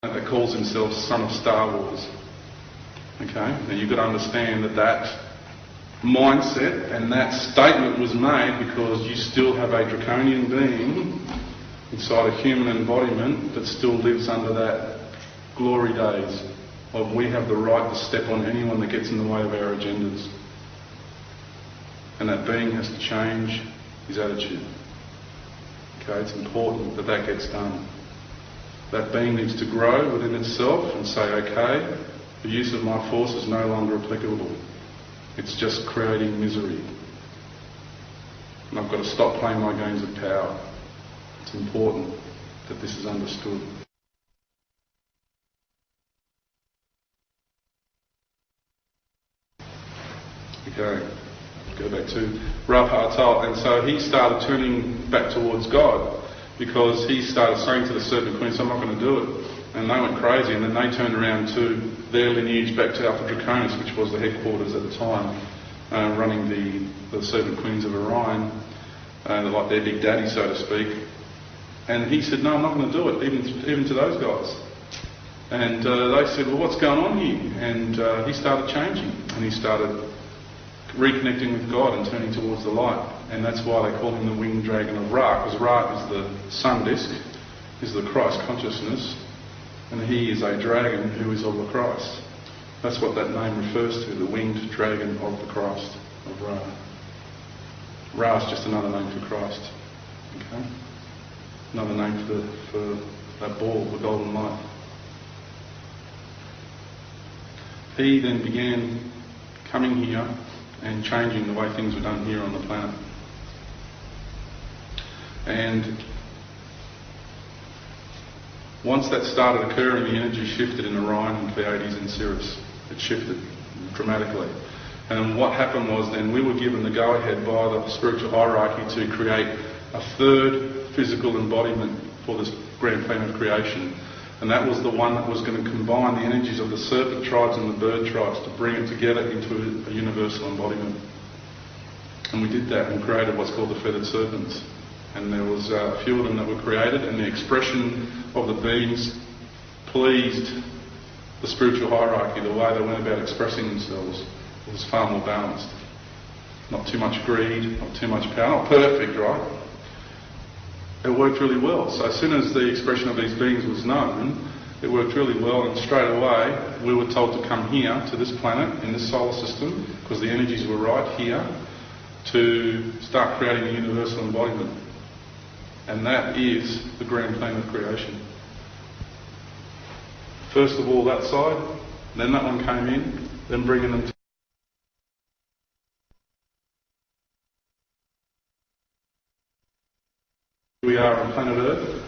that calls himself Son of Star Wars. Okay, now you've got to understand that that mindset and that statement was made because you still have a draconian being inside a human embodiment that still lives under that glory days of we have the right to step on anyone that gets in the way of our agendas. And that being has to change his attitude. Okay, it's important that that gets done. That being needs to grow within itself and say, okay, the use of my force is no longer applicable. It's just creating misery. And I've got to stop playing my games of power. It's important that this is understood. Okay, go back to Rav Hartal. And so he started turning back towards God because he started saying to the serpent queen, I'm not going to do it. And they went crazy, and then they turned around to their lineage back to Alpha Draconis, which was the headquarters at the time, running the serpent queens of Orion, like their big daddy, so to speak. And he said, no, I'm not going to do it, even to those guys. And they said, well, what's going on here? And he started changing, and he started reconnecting with God and turning towards the light. And that's why they call him the winged dragon of Ra, because Ra is the sun disk, is the Christ consciousness, and he is a dragon who is of the Christ. That's what that name refers to, the winged dragon of the Christ, of Ra. Ra is just another name for Christ. Okay? Another name for that ball, the golden light. He then began coming here and changing the way things were done here on the planet. And once that started occurring, the energy shifted in Orion and Pleiades and Sirius. It shifted dramatically. And what happened was then we were given the go-ahead by the spiritual hierarchy to create a third physical embodiment for this grand plan of creation. And that was the one that was going to combine the energies of the serpent tribes and the bird tribes to bring it together into a universal embodiment. And we did that and created what's called the feathered serpents. And there was a few of them that were created, and the expression of the beings pleased the spiritual hierarchy. The way they went about expressing themselves was far more balanced. Not too much greed, not too much power, not perfect, right? It worked really well. So as soon as the expression of these beings was known, it worked really well, and straight away we were told to come here to this planet in this solar system because the energies were right here to start creating a universal embodiment. And that is the grand plan of creation. First of all that side, then that one came in, then bringing them to we are on planet Earth,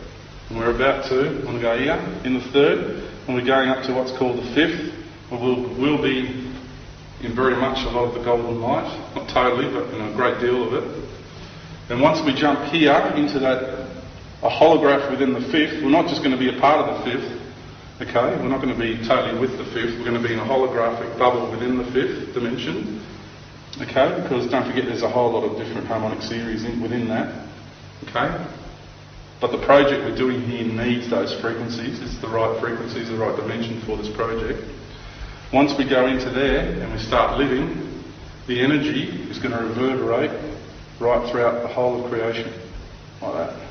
and we're about to, I'm going to go here, in the third, and we're going up to what's called the fifth, where we'll be in very much a lot of the golden light, not totally, but in a great deal of it. And once we jump here into that, a holograph within the fifth, we're not just going to be a part of the fifth, okay? We're not going to be totally with the fifth, we're going to be in a holographic bubble within the fifth dimension, okay? Because don't forget there's a whole lot of different harmonic series within that, okay? But the project we're doing here needs those frequencies. It's the right frequencies, the right dimension for this project. Once we go into there and we start living, the energy is going to reverberate right throughout the whole of creation, like that.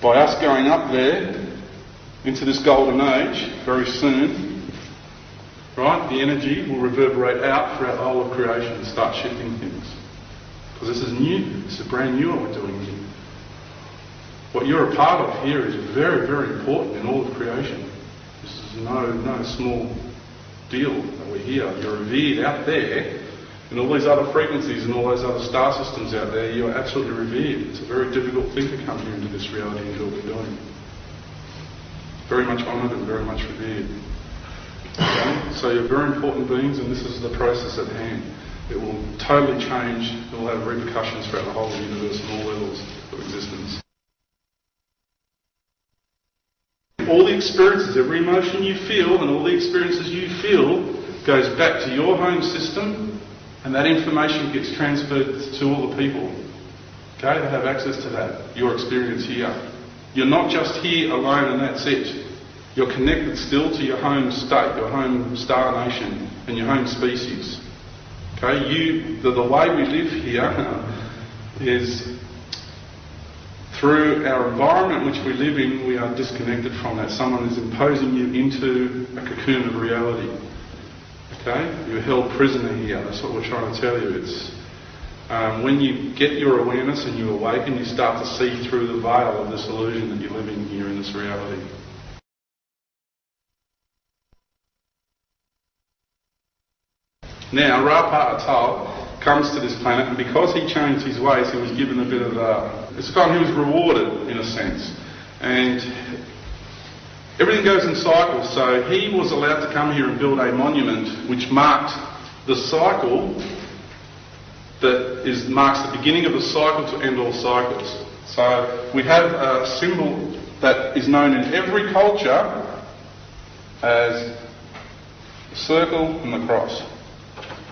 By us going up there into this golden age very soon, right, the energy will reverberate out throughout the whole of creation and start shifting things. Because this is new, this is brand new what we're doing here. What you're a part of here is very, very important in all of creation. This is no small deal that we're here. You're revered out there in all these other frequencies and all those other star systems out there. You're absolutely revered. It's a very difficult thing to come here into this reality and do what we're doing. Very much honoured and very much revered. Okay? So you're very important beings, and this is the process at hand. It will totally change. It will have repercussions throughout the whole of the universe and all levels of existence. All the experiences, every emotion you feel and all the experiences you feel goes back to your home system, and that information gets transferred to all the people. Okay, they have access to that, your experience here. You're not just here alone and that's it. You're connected still to your home state, your home star nation and your home species. Okay, the way we live here is through our environment which we live in, we are disconnected from that. Someone is imposing you into a cocoon of reality. Okay, you're held prisoner here. That's what we're trying to tell you. It's when you get your awareness and you awaken, you start to see through the veil of this illusion that you're living here in this reality. Now, Ra-Pa-Atal comes to this planet, and because he changed his ways, he was given a bit of it's fun. He was rewarded, in a sense. And everything goes in cycles, so he was allowed to come here and build a monument which marked the cycle that marks the beginning of the cycle to end all cycles. So we have a symbol that is known in every culture as the circle and the cross.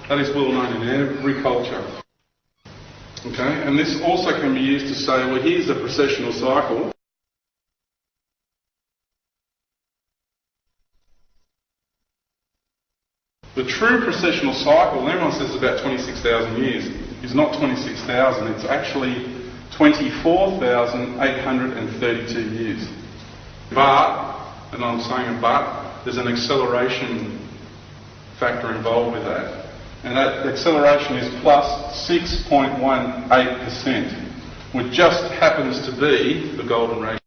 That is well known in every culture. Okay, and this also can be used to say, well, here's a processional cycle. The true processional cycle, and everyone says it's about 26,000 years, is not 26,000, it's actually 24,832 years. But, and I'm saying a but, there's an acceleration factor involved with that. And that acceleration is plus 6.18%, which just happens to be the golden ratio.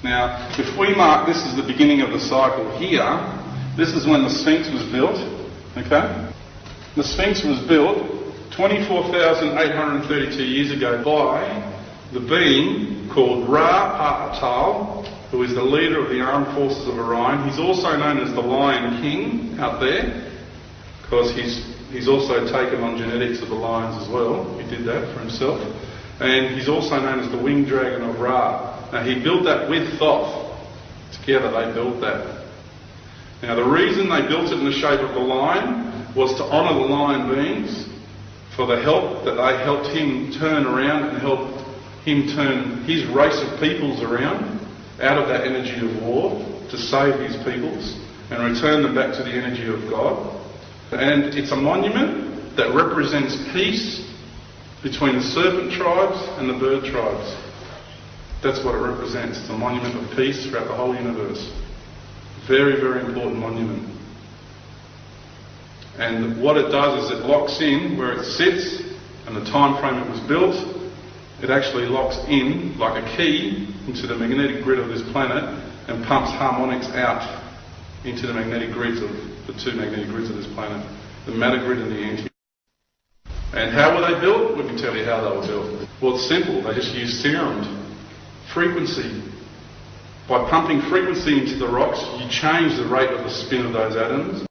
Now, if we mark this as the beginning of the cycle here, this is when the Sphinx was built, okay? The Sphinx was built 24,832 years ago by the being called Ra-Pa-Atal, who is the leader of the armed forces of Orion. He's also known as the Lion King out there, because he's also taken on genetics of the lions as well. He did that for himself. And he's also known as the winged dragon of Ra. Now, he built that with Thoth. Together they built that. Now, the reason they built it in the shape of a lion was to honour the lion beings for the help that they helped him turn around and helped him turn his race of peoples around out of that energy of war to save his peoples and return them back to the energy of God. And it's a monument that represents peace between the serpent tribes and the bird tribes. That's what it represents. It's a monument of peace throughout the whole universe. Very, very important monument. And what it does is it locks in where it sits and the time frame it was built. It actually locks in like a key into the magnetic grid of this planet and pumps harmonics out into the magnetic grids of the two magnetic grids of this planet, the matter grid and the anti. And how were they built? Let me tell you how they were built. Well, it's simple. They just used serum. Frequency. By pumping frequency into the rocks, you change the rate of the spin of those atoms.